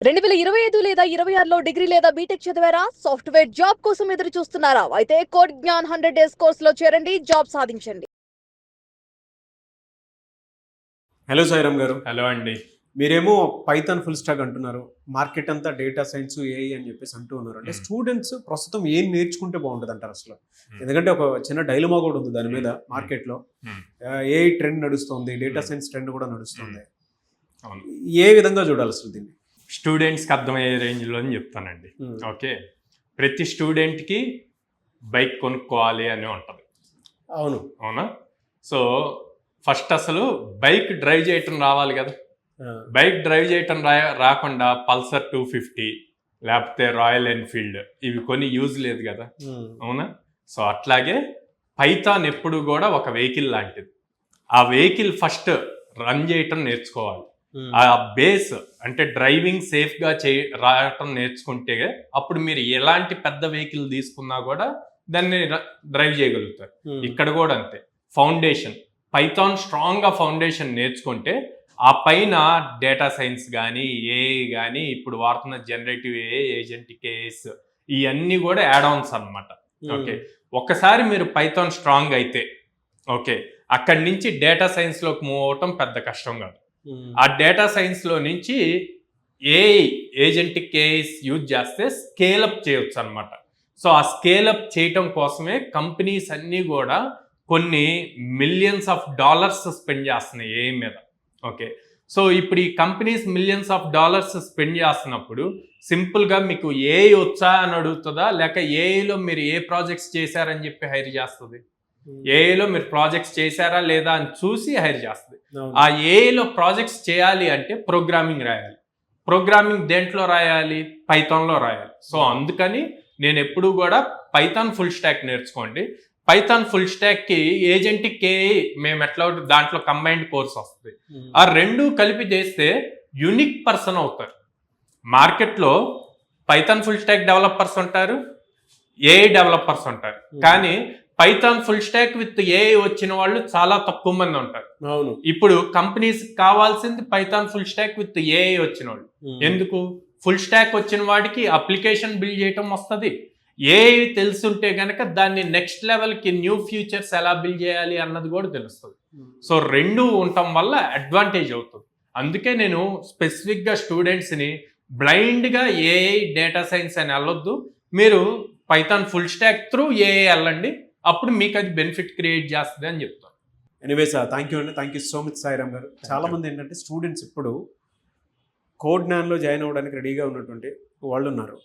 2025 లేదా 26లో డిగ్రీ లేదా బీటెక్ చదివారా? సాఫ్ట్‌వేర్ జాబ్ కోసం ఎదురు చూస్తున్నారా? అయితే కోడ్ జ్ఞాన్ 100 డేస్ కోర్సులో చేరండి, జాబ్ సాధించండి. హలో సాయిరామ్ గారు. హలో అండి. మీరేమో పైథాన్ ఫుల్ స్టాక్ అంటున్నారు, మార్కెట్ అంతా డేటా సైన్స్ ఏఐ అని చెప్పేసి అంటూ ఉన్నారు. అంటే స్టూడెంట్స్ ప్రస్తుతం ఏం నేర్చుకుంటే బాగుంటుంది అంటారు అసలు? ఎందుకంటే ఒక చిన్న డైలమా కూడా ఉంది దాని మీద. మార్కెట్లో ఏఐ ట్రెండ్ నడుస్తుంది, డేటా సైన్స్ ట్రెండ్ కూడా నడుస్తుంది. ఏ విధంగా చూడాలి అసలు దీన్ని? స్టూడెంట్స్కి అర్థమయ్యే రేంజ్లో అని చెప్తానండి. ఓకే, ప్రతి స్టూడెంట్కి బైక్ కొనుక్కోవాలి అని ఉంటుంది. అవునా? సో ఫస్ట్ అసలు బైక్ డ్రైవ్ చేయటం రావాలి కదా. బైక్ డ్రైవ్ చేయటం రాకుండా పల్సర్ 250 లేకపోతే రాయల్ ఎన్ఫీల్డ్ ఇవి కొన్ని యూజ్ లేదు కదా. అవునా? సో అట్లాగే పైథాన్ ఎప్పుడు కూడా ఒక వెహికల్ లాంటిది. ఆ వెహికల్ ఫస్ట్ రన్ చేయటం నేర్చుకోవాలి. ఆ బేస్ అంటే డ్రైవింగ్ సేఫ్గా రావటం నేర్చుకుంటే అప్పుడు మీరు ఎలాంటి పెద్ద వెహికల్ తీసుకున్నా కూడా దాన్ని డ్రైవ్ చేయగలుగుతారు. ఇక్కడ కూడా అంతే. ఫౌండేషన్ పైథాన్ స్ట్రాంగ్గా ఫౌండేషన్ నేర్చుకుంటే ఆ పైన డేటా సైన్స్ కానీ ఏఐ కానీ ఇప్పుడు వాడుతున్న జనరేటివ్ ఏఐ, ఏజెంటిక్ ఏఐస్ ఇవన్నీ కూడా యాడ్ ఆన్స్ అనమాట. ఓకే, ఒక్కసారి మీరు పైథాన్ స్ట్రాంగ్ అయితే ఓకే అక్కడి నుంచి డేటా సైన్స్లోకి మూవ్ అవటం పెద్ద కష్టం కాదు. ఆ డేటా సైన్స్లో నుంచి ఏఐ, ఏజెంటిక్ ఏఐస్ యూజ్ చేస్తే స్కేలప్ చేయొచ్చు అనమాట. సో ఆ స్కేలప్ చేయటం కోసమే కంపెనీస్ అన్నీ కూడా కొన్ని మిలియన్స్ ఆఫ్ డాలర్స్ స్పెండ్ చేస్తున్నాయి ఏఐ మీద. ఓకే, సో ఇప్పుడు ఈ companies millions of dollars spend చేస్తున్నప్పుడు సింపుల్గా మీకు ఏఐ వచ్చా అని అడుగుతుందా, లేక ఏఐలో మీరు ఏ ప్రాజెక్ట్స్ చేశారని చెప్పి హైర్ చేస్తుంది? ఏఐలో మీరు ప్రాజెక్ట్స్ చేశారా లేదా అని చూసి హైర్ చేస్తుంది. ఆ ఏఐలో ప్రాజెక్ట్స్ చేయాలి అంటే ప్రోగ్రామింగ్ రాయాలి. ప్రోగ్రామింగ్ దేంట్లో రాయాలి? పైథాన్లో రాయాలి. సో అందుకని నేను ఎప్పుడు కూడా పైథాన్ ఫుల్ స్టాక్ నేర్చుకోండి. పైథాన్ ఫుల్ స్టాక్కి ఏజెంటిక్ ఏఐ మేము ఎట్లా దాంట్లో కంబైన్డ్ కోర్స్ వస్తుంది. ఆ రెండు కలిపి చేస్తే యూనిక్ పర్సన్ అవుతారు. మార్కెట్లో పైథాన్ ఫుల్ స్టాక్ డెవలపర్స్ ఉంటారు, ఏఐ డెవలపర్స్ ఉంటారు. కానీ Python full stock with AI వచ్చిన వాళ్ళు చాలా తక్కువ మంది ఉంటారు. ఇప్పుడు కంపెనీస్ కావాల్సింది Python full stock with AI వచ్చిన వాళ్ళు. ఎందుకు? ఫుల్ స్టాక్ వచ్చిన వాడికి అప్లికేషన్ బిల్డ్ చేయటం వస్తుంది. ఏఐ తెలుసుంటే కనుక దాన్ని నెక్స్ట్ లెవెల్కి న్యూ ఫ్యూచర్స్ ఎలా బిల్డ్ చేయాలి అన్నది కూడా తెలుస్తుంది. సో రెండు ఉండటం వల్ల అడ్వాంటేజ్ అవుతుంది. అందుకే నేను స్పెసిఫిక్గా స్టూడెంట్స్ని బ్లైండ్గా ఏఐ, డేటా సైన్స్ అని వెళ్ళొద్దు, మీరు Python full stock through AI వెళ్ళండి, అప్పుడు మీకు అది బెనిఫిట్ క్రియేట్ చేస్తుంది అని చెప్తాను. ఎనీవేస్ థ్యాంక్ యూ అండి. Thank you so much Sairam గారు. చాలామంది ఏంటంటే స్టూడెంట్స్ ఇప్పుడు కోడ్ జ్ఞాన్లో జాయిన్ అవ్వడానికి రెడీగా ఉన్నటువంటి వాళ్ళు ఉన్నారు.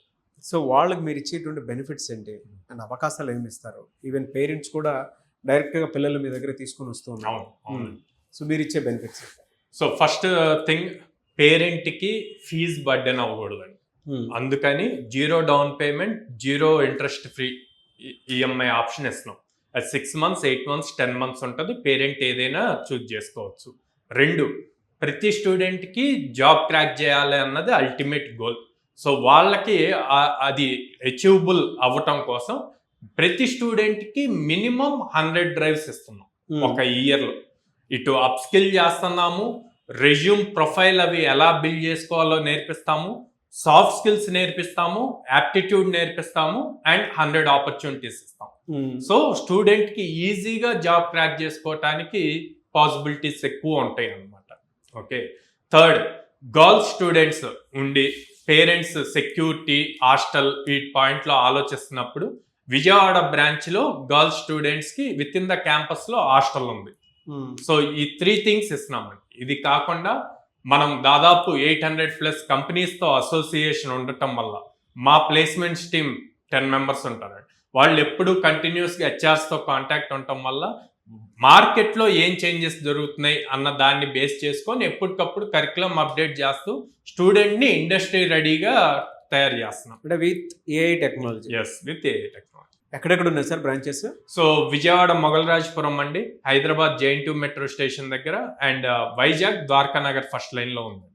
సో వాళ్ళకి మీరు ఇచ్చేటువంటి బెనిఫిట్స్ ఏంటి అండ్ అవకాశాలు ఏమి ఇస్తారు? ఈవెన్ పేరెంట్స్ కూడా డైరెక్ట్గా పిల్లలు మీ దగ్గర తీసుకొని వస్తూ ఉన్నారు. సో మీరు ఇచ్చే బెనిఫిట్స్? సో ఫస్ట్ థింగ్, పేరెంట్కి ఫీజ్ బర్డెన్ అవ్వకూడదండి. అందుకని 0 down payment, 0 interest free EMI option ఇస్తున్నాం. అది 6 months, 8 months, 10 months ఉంటుంది. పేరెంట్ ఏదైనా చూజ్ చేసుకోవచ్చు. 2, ప్రతి స్టూడెంట్కి జాబ్ క్రాక్ చేయాలి అన్నది అల్టిమేట్ గోల్. సో వాళ్ళకి అది అచీవబుల్ అవ్వటం కోసం ప్రతి స్టూడెంట్కి మినిమం 100 డ్రైవ్స్ ఇస్తున్నాం ఒక ఇయర్లో. ఇటు అప్ స్కిల్ చేస్తున్నాము, రెజ్యూమ్ ప్రొఫైల్ అవి ఎలా బిల్డ్ చేసుకోవాలో నేర్పిస్తాము, సాఫ్ట్ స్కిల్స్ నేర్పిస్తాము, యాప్టిట్యూడ్ నేర్పిస్తాము, అండ్ 100 ఆపర్చునిటీస్ ఇస్తాం. సో స్టూడెంట్కి ఈజీగా జాబ్ క్రాక్ చేసుకోవటానికి పాసిబిలిటీస్ ఎక్కువ ఉంటాయి అన్నమాట. ఓకే, 3, గర్ల్స్ స్టూడెంట్స్ ఉండి పేరెంట్స్ సెక్యూరిటీ, హాస్టల్ వీటి పాయింట్లో ఆలోచిస్తున్నప్పుడు విజయవాడ బ్రాంచ్లో గర్ల్స్ స్టూడెంట్స్కి విత్ ఇన్ ద క్యాంపస్లో హాస్టల్ ఉంది. సో ఈ 3 things ఇస్తున్నామండి. ఇది కాకుండా మనం దాదాపు 800+ కంపెనీస్తో అసోసియేషన్ ఉండటం వల్ల మా ప్లేస్మెంట్స్ టీమ్ 10 members ఉంటారండి. వాళ్ళు ఎప్పుడు కంటిన్యూస్గా హెచ్ఆర్స్తో కాంటాక్ట్ ఉండటం వల్ల మార్కెట్లో ఏం చేంజెస్ జరుగుతున్నాయి అన్న దాన్ని బేస్ చేసుకొని ఎప్పటికప్పుడు కరికులం అప్డేట్ చేస్తూ స్టూడెంట్ని ఇండస్ట్రీ రెడీగా తయారు చేస్తున్నాం. అంటే with AI technology? Yes, with AI technology. ఎక్కడెక్కడ ఉన్నాయి sir branches? So Vijayawada Mogalrajpuram అండి, హైదరాబాద్ JNT మెట్రో స్టేషన్ దగ్గర, అండ్ వైజాగ్ ద్వారకా నగర్ ఫస్ట్ లైన్లో ఉంది.